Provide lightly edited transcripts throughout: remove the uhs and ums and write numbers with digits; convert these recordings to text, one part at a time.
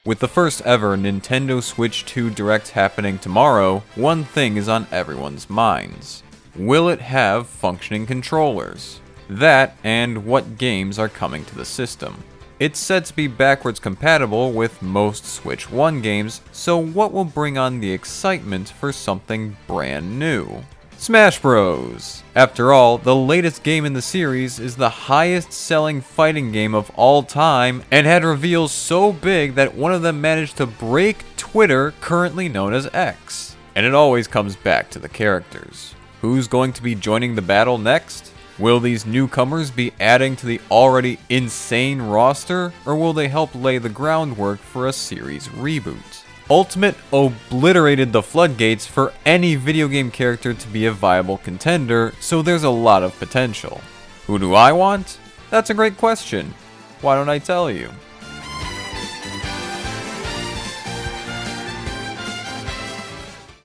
With the first ever Nintendo Switch 2 Direct happening tomorrow, one thing is on everyone's minds. Will it have functioning controllers? That, and what games are coming to the system. It's said to be backwards compatible with most Switch 1 games, so what will bring on the excitement for something brand new? Smash Bros! After all, the latest game in the series is the highest selling fighting game of all time and had reveals so big that one of them managed to break Twitter, currently known as X. And it always comes back to the characters. Who's going to be joining the battle next? Will these newcomers be adding to the already insane roster, or will they help lay the groundwork for a series reboot? Ultimate obliterated the floodgates for any video game character to be a viable contender, so there's a lot of potential. Who do I want? That's a great question. Why don't I tell you?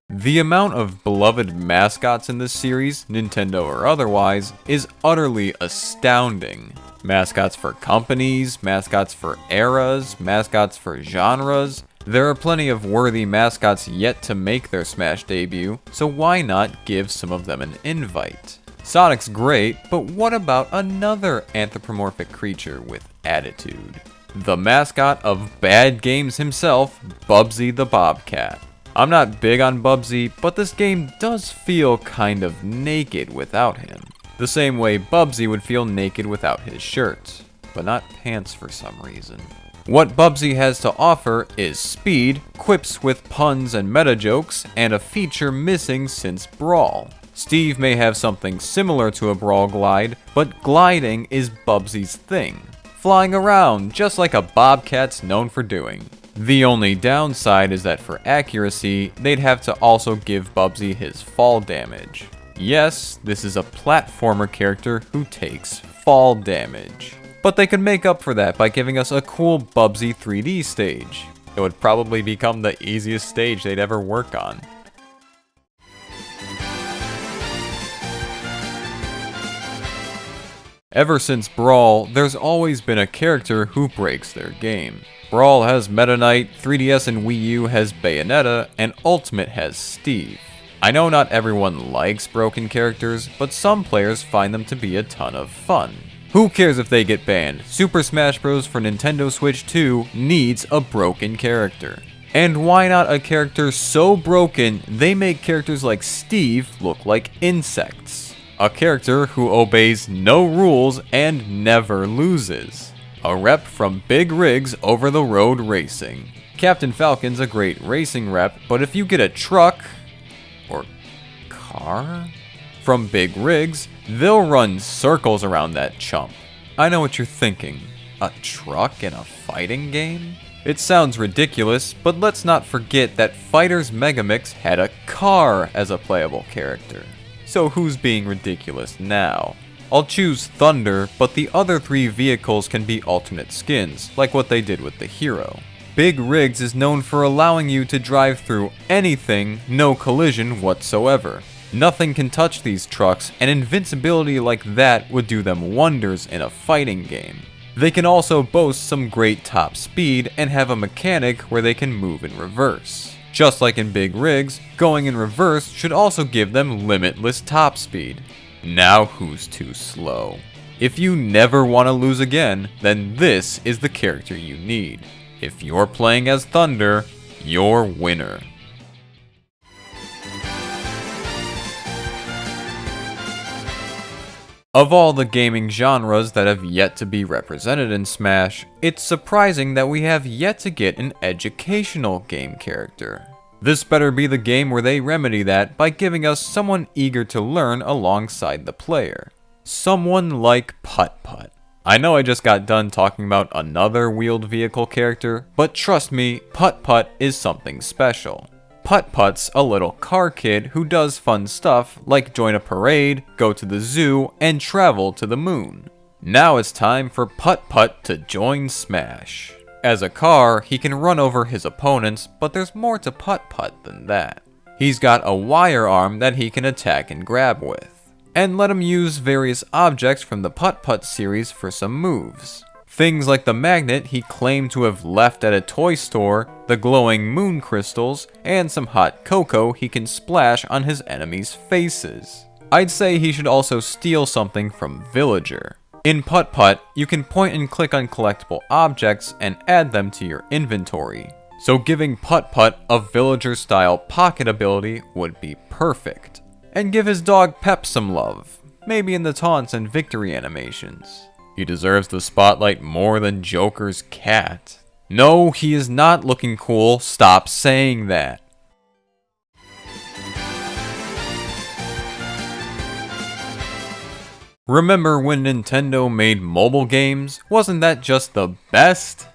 The amount of beloved mascots in this series, Nintendo or otherwise, is utterly astounding. Mascots for companies, mascots for eras, mascots for genres. There are plenty of worthy mascots yet to make their Smash debut, so why not give some of them an invite? Sonic's great, but what about another anthropomorphic creature with attitude? The mascot of bad games himself, Bubsy the Bobcat. I'm not big on Bubsy, but this game does feel kind of naked without him. The same way Bubsy would feel naked without his shirt, but not pants for some reason. What Bubsy has to offer is speed, quips with puns and meta jokes, and a feature missing since Brawl. Steve may have something similar to a Brawl glide, but gliding is Bubsy's thing. Flying around, just like a Bobcat's known for doing. The only downside is that for accuracy, they'd have to also give Bubsy his fall damage. Yes, this is a platformer character who takes fall damage. But they could make up for that by giving us a cool Bubsy 3D stage. It would probably become the easiest stage they'd ever work on. Ever since Brawl, there's always been a character who breaks their game. Brawl has Meta Knight, 3DS and Wii U has Bayonetta, and Ultimate has Steve. I know not everyone likes broken characters, but some players find them to be a ton of fun. Who cares if they get banned? Super Smash Bros. For Nintendo Switch 2 needs a broken character. And why not a character so broken they make characters like Steve look like insects? A character who obeys no rules and never loses. A rep from Big Rigs Over the Road Racing. Captain Falcon's a great racing rep, but if you get a truck or car from Big Rigs, they'll run circles around that chump. I know what you're thinking. A truck in a fighting game? It sounds ridiculous, but let's not forget that Fighters Megamix had a car as a playable character. So who's being ridiculous now? I'll choose Thunder, but the other 3 vehicles can be alternate skins, like what they did with the hero. Big Rigs is known for allowing you to drive through anything, no collision whatsoever. Nothing can touch these trucks, and invincibility like that would do them wonders in a fighting game. They can also boast some great top speed and have a mechanic where they can move in reverse. Just like in Big Rigs, going in reverse should also give them limitless top speed. Now who's too slow? If you never want to lose again, then this is the character you need. If you're playing as Thunder, you're winner. Of all the gaming genres that have yet to be represented in Smash, it's surprising that we have yet to get an educational game character. This better be the game where they remedy that by giving us someone eager to learn alongside the player. Someone like Putt-Putt. I know I just got done talking about another wheeled vehicle character, but trust me, Putt-Putt is something special. Putt-Putt's a little car kid who does fun stuff like join a parade, go to the zoo, and travel to the moon. Now it's time for Putt-Putt to join Smash. As a car, he can run over his opponents, but there's more to Putt-Putt than that. He's got a wire arm that he can attack and grab with. And let him use various objects from the Putt-Putt series for some moves. Things like the magnet he claimed to have left at a toy store, the glowing moon crystals, and some hot cocoa he can splash on his enemies' faces. I'd say he should also steal something from Villager. In Putt-Putt, you can point and click on collectible objects and add them to your inventory. So giving Putt-Putt a Villager-style pocket ability would be perfect. And give his dog Pep some love, maybe in the taunts and victory animations. He deserves the spotlight more than Joker's cat. No, he is not looking cool. Stop saying that. Remember when Nintendo made mobile games? Wasn't that just the best?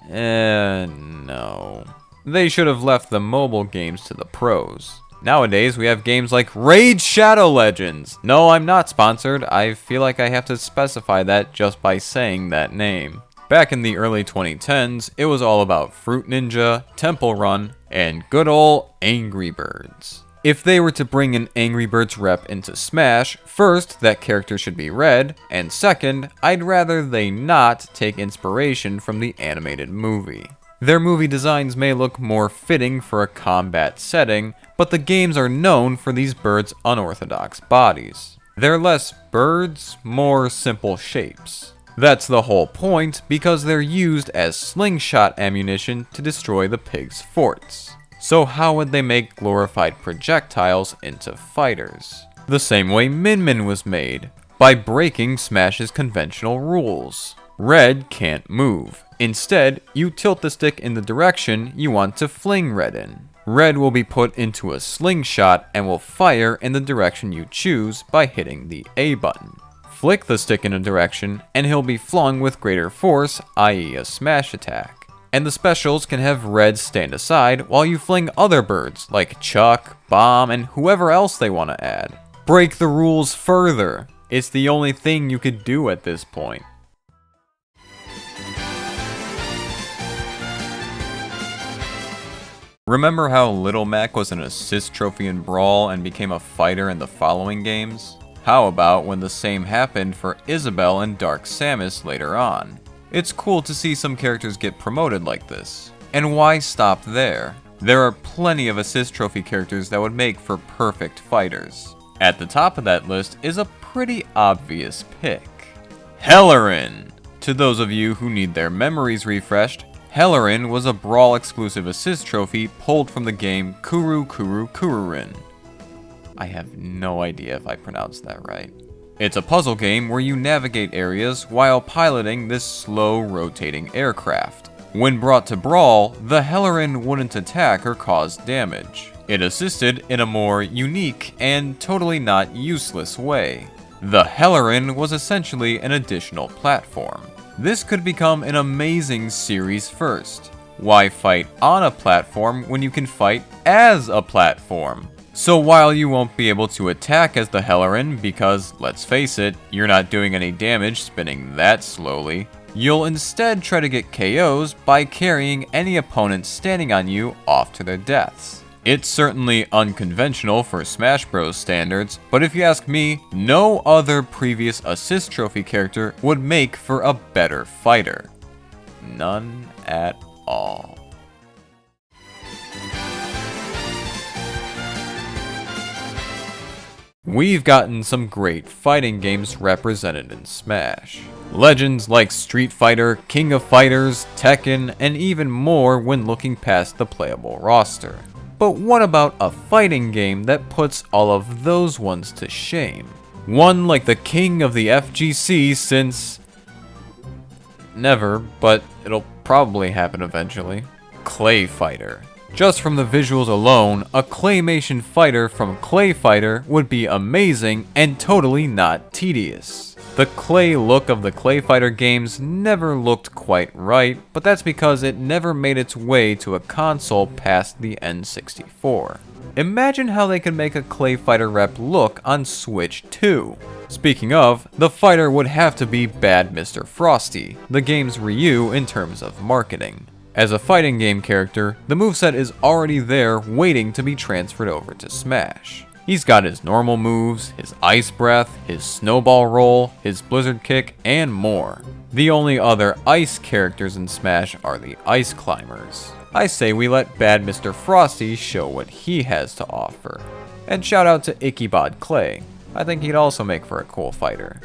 No. They should have left the mobile games to the pros. Nowadays, we have games like Raid Shadow Legends. No, I'm not sponsored. I feel like I have to specify that just by saying that name. Back in the early 2010s, it was all about Fruit Ninja, Temple Run, and good ol' Angry Birds. If they were to bring an Angry Birds rep into Smash, first, that character should be red, and second, I'd rather they not take inspiration from the animated movie. Their movie designs may look more fitting for a combat setting, but the games are known for these birds' unorthodox bodies. They're less birds, more simple shapes. That's the whole point, because they're used as slingshot ammunition to destroy the pigs' forts. So how would they make glorified projectiles into fighters? The same way Min Min was made, by breaking Smash's conventional rules. Red can't move. Instead, you tilt the stick in the direction you want to fling Red in. Red will be put into a slingshot and will fire in the direction you choose by hitting the A button. Flick the stick in a direction and he'll be flung with greater force, i.e. a smash attack. And the specials can have Red stand aside while you fling other birds like Chuck, Bomb, and whoever else they want to add. Break the rules further. It's the only thing you could do at this point. Remember how Little Mac was an assist trophy in Brawl and became a fighter in the following games? How about when the same happened for Isabelle and Dark Samus later on? It's cool to see some characters get promoted like this. And why stop there? There are plenty of assist trophy characters that would make for perfect fighters. At the top of that list is a pretty obvious pick. Hellerin! To those of you who need their memories refreshed, Hellerin was a Brawl exclusive assist trophy pulled from the game Kuru Kuru Kururin. I have no idea if I pronounced that right. It's a puzzle game where you navigate areas while piloting this slow rotating aircraft. When brought to Brawl, the Hellerin wouldn't attack or cause damage. It assisted in a more unique and totally not useless way. The Hellerin was essentially an additional platform. This could become an amazing series first. Why fight on a platform when you can fight as a platform? So while you won't be able to attack as the Hellerin because, let's face it, you're not doing any damage spinning that slowly, you'll instead try to get KOs by carrying any opponent standing on you off to their deaths. It's certainly unconventional for Smash Bros. Standards, but if you ask me, no other previous assist trophy character would make for a better fighter. None at all. We've gotten some great fighting games represented in Smash. Legends like Street Fighter, King of Fighters, Tekken, and even more when looking past the playable roster. But what about a fighting game that puts all of those ones to shame? One like the king of the FGC since... never, but it'll probably happen eventually. Clay Fighter. Just from the visuals alone, a claymation fighter from Clay Fighter would be amazing and totally not tedious. The clay look of the Clay Fighter games never looked quite right, but that's because it never made its way to a console past the N64. Imagine how they could make a Clay Fighter rep look on Switch 2. Speaking of, the fighter would have to be Bad Mr. Frosty, the game's Ryu in terms of marketing. As a fighting game character, the moveset is already there waiting to be transferred over to Smash. He's got his normal moves, his ice breath, his snowball roll, his blizzard kick, and more. The only other ice characters in Smash are the Ice Climbers. I say we let Bad Mr. Frosty show what he has to offer. And shout out to Ichabod Clay. I think he'd also make for a cool fighter.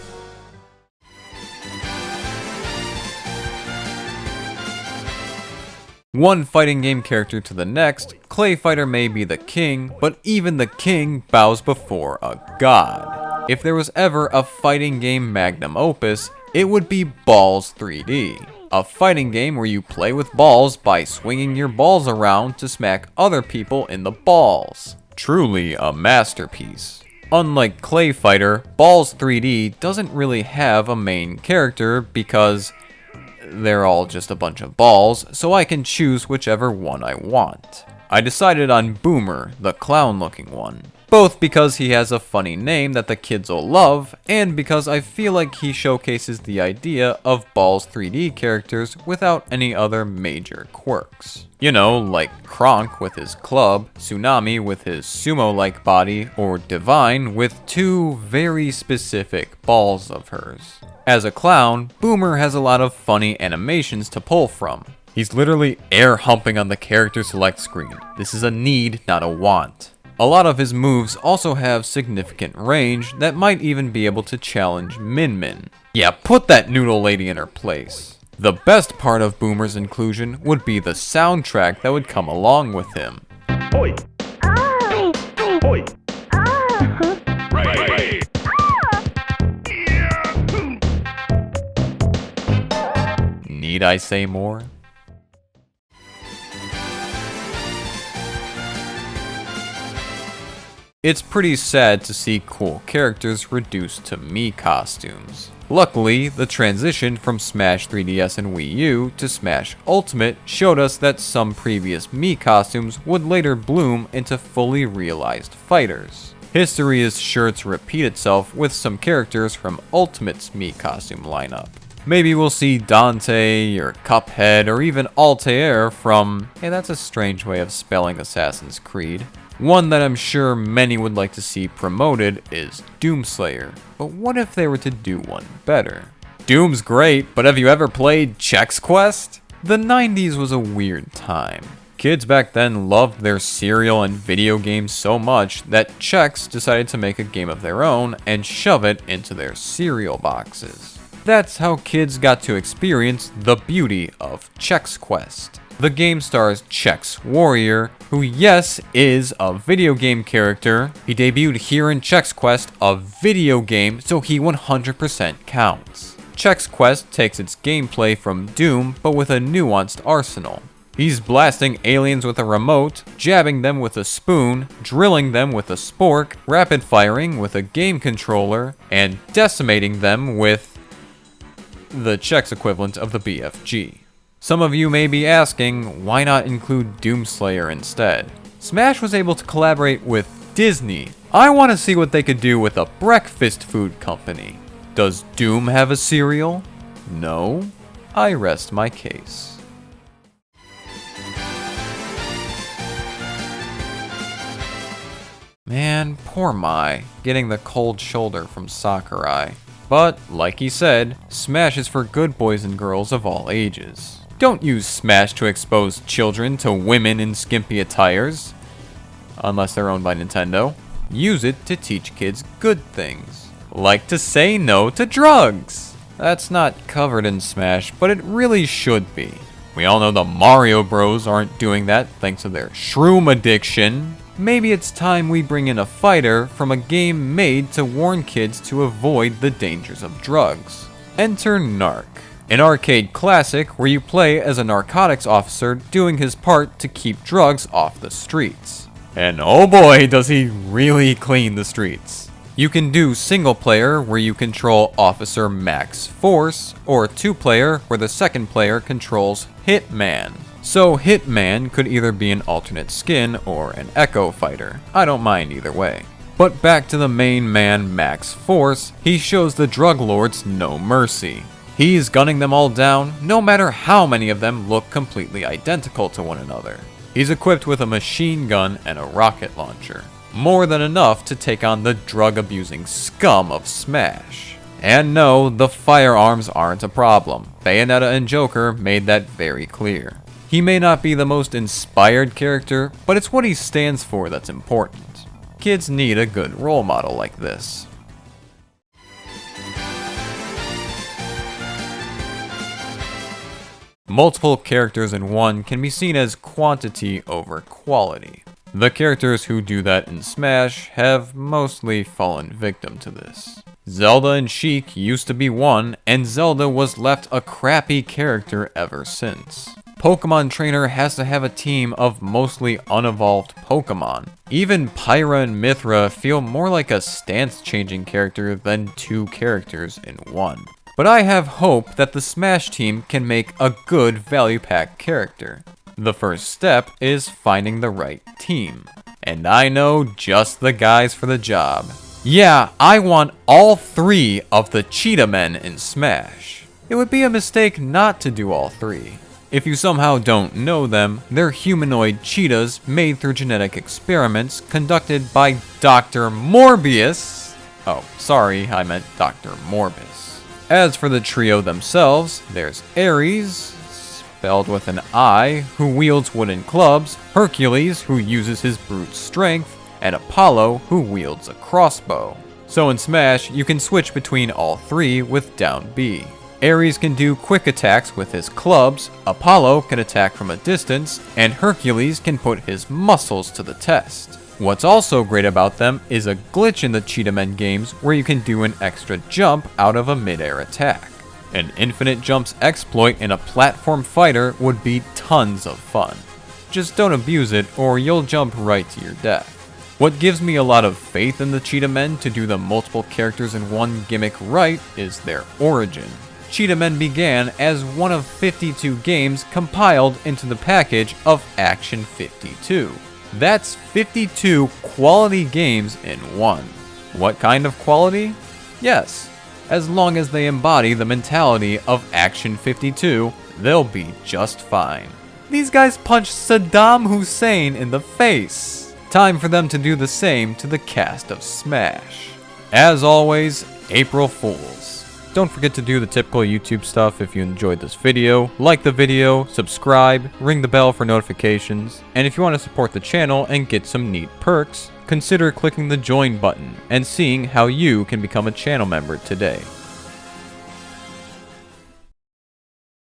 One fighting game character to the next, Clay Fighter may be the king, but even the king bows before a god. If there was ever a fighting game magnum opus, it would be Balls 3D. A fighting game where you play with balls by swinging your balls around to smack other people in the balls. Truly a masterpiece. Unlike Clay Fighter, Balls 3D doesn't really have a main character because they're all just a bunch of balls, so I can choose whichever one I want. I decided on Boomer, the clown-looking one. Both because he has a funny name that the kids will love, and because I feel like he showcases the idea of Balls 3D characters without any other major quirks. You know, like Kronk with his club, Tsunami with his sumo-like body, or Divine with two very specific balls of hers. As a clown, Boomer has a lot of funny animations to pull from. He's literally air humping on the character select screen. This is a need, not a want. A lot of his moves also have significant range that might even be able to challenge Min Min. Yeah, put that noodle lady in her place. The best part of Boomer's inclusion would be the soundtrack that would come along with him. Oi. Oi. Right. Need I say more? It's pretty sad to see cool characters reduced to Mii costumes. Luckily, the transition from Smash 3DS and Wii U to Smash Ultimate showed us that some previous Mii costumes would later bloom into fully realized fighters. History is sure to repeat itself with some characters from Ultimate's Mii costume lineup. Maybe we'll see Dante, or Cuphead, or even Altair from... Hey, that's a strange way of spelling Assassin's Creed. One that I'm sure many would like to see promoted is Doomslayer, but what if they were to do one better? Doom's great, but have you ever played Chex Quest? The 90s was a weird time. Kids back then loved their cereal and video games so much that Chex decided to make a game of their own and shove it into their cereal boxes. That's how kids got to experience the beauty of Chex Quest. The game stars Chex Warrior, who yes, is a video game character. He debuted here in Chex Quest, a video game, so he 100% counts. Chex Quest takes its gameplay from Doom, but with a nuanced arsenal. He's blasting aliens with a remote, jabbing them with a spoon, drilling them with a spork, rapid firing with a game controller, and decimating them with the Chex equivalent of the BFG. Some of you may be asking, why not include Doomslayer instead? Smash was able to collaborate with Disney. I want to see what they could do with a breakfast food company. Does Doom have a cereal? No? I rest my case. Man, poor Mai, getting the cold shoulder from Sakurai. But, like he said, Smash is for good boys and girls of all ages. Don't use Smash to expose children to women in skimpy attires. Unless they're owned by Nintendo. Use it to teach kids good things. Like to say no to drugs. That's not covered in Smash, but it really should be. We all know the Mario Bros aren't doing that thanks to their shroom addiction. Maybe it's time we bring in a fighter from a game made to warn kids to avoid the dangers of drugs. Enter Narc, an arcade classic where you play as a narcotics officer doing his part to keep drugs off the streets. And oh boy, does he really clean the streets. You can do single player where you control Officer Max Force, or two player where the second player controls Hitman. So Hitman could either be an alternate skin or an Echo fighter. I don't mind either way. But back to the main man, Max Force, he shows the drug lords no mercy. He's gunning them all down, no matter how many of them look completely identical to one another. He's equipped with a machine gun and a rocket launcher. More than enough to take on the drug-abusing scum of Smash. And no, the firearms aren't a problem. Bayonetta and Joker made that very clear. He may not be the most inspired character, but it's what he stands for that's important. Kids need a good role model like this. Multiple characters in one can be seen as quantity over quality. The characters who do that in Smash have mostly fallen victim to this. Zelda and Sheik used to be one, and Zelda was left a crappy character ever since. Pokemon Trainer has to have a team of mostly unevolved Pokemon. Even Pyra and Mithra feel more like a stance-changing character than two characters in one. But I have hope that the Smash team can make a good value pack character. The first step is finding the right team. And I know just the guys for the job. Yeah, I want all 3 of the Cheetah Men in Smash. It would be a mistake not to do all 3. If you somehow don't know them, they're humanoid cheetahs made through genetic experiments conducted by Dr. Morbius. Oh, sorry, I meant Dr. Morbus. As for the trio themselves, there's Ares, spelled with an I, who wields wooden clubs, Hercules, who uses his brute strength, and Apollo, who wields a crossbow. So in Smash, you can switch between all 3 with down B. Ares can do quick attacks with his clubs, Apollo can attack from a distance, and Hercules can put his muscles to the test. What's also great about them is a glitch in the Cheetah Men games where you can do an extra jump out of a mid-air attack. An infinite jumps exploit in a platform fighter would be tons of fun. Just don't abuse it or you'll jump right to your death. What gives me a lot of faith in the Cheetah Men to do the multiple characters in one gimmick right is their origin. Cheetah Men began as one of 52 games compiled into the package of Action 52. That's 52 quality games in one. What kind of quality? Yes, as long as they embody the mentality of Action 52, they'll be just fine. These guys punched Saddam Hussein in the face. Time for them to do the same to the cast of Smash. As always, April Fools. Don't forget to do the typical YouTube stuff if you enjoyed this video. Like the video, subscribe, ring the bell for notifications, and if you want to support the channel and get some neat perks, consider clicking the join button and seeing how you can become a channel member today.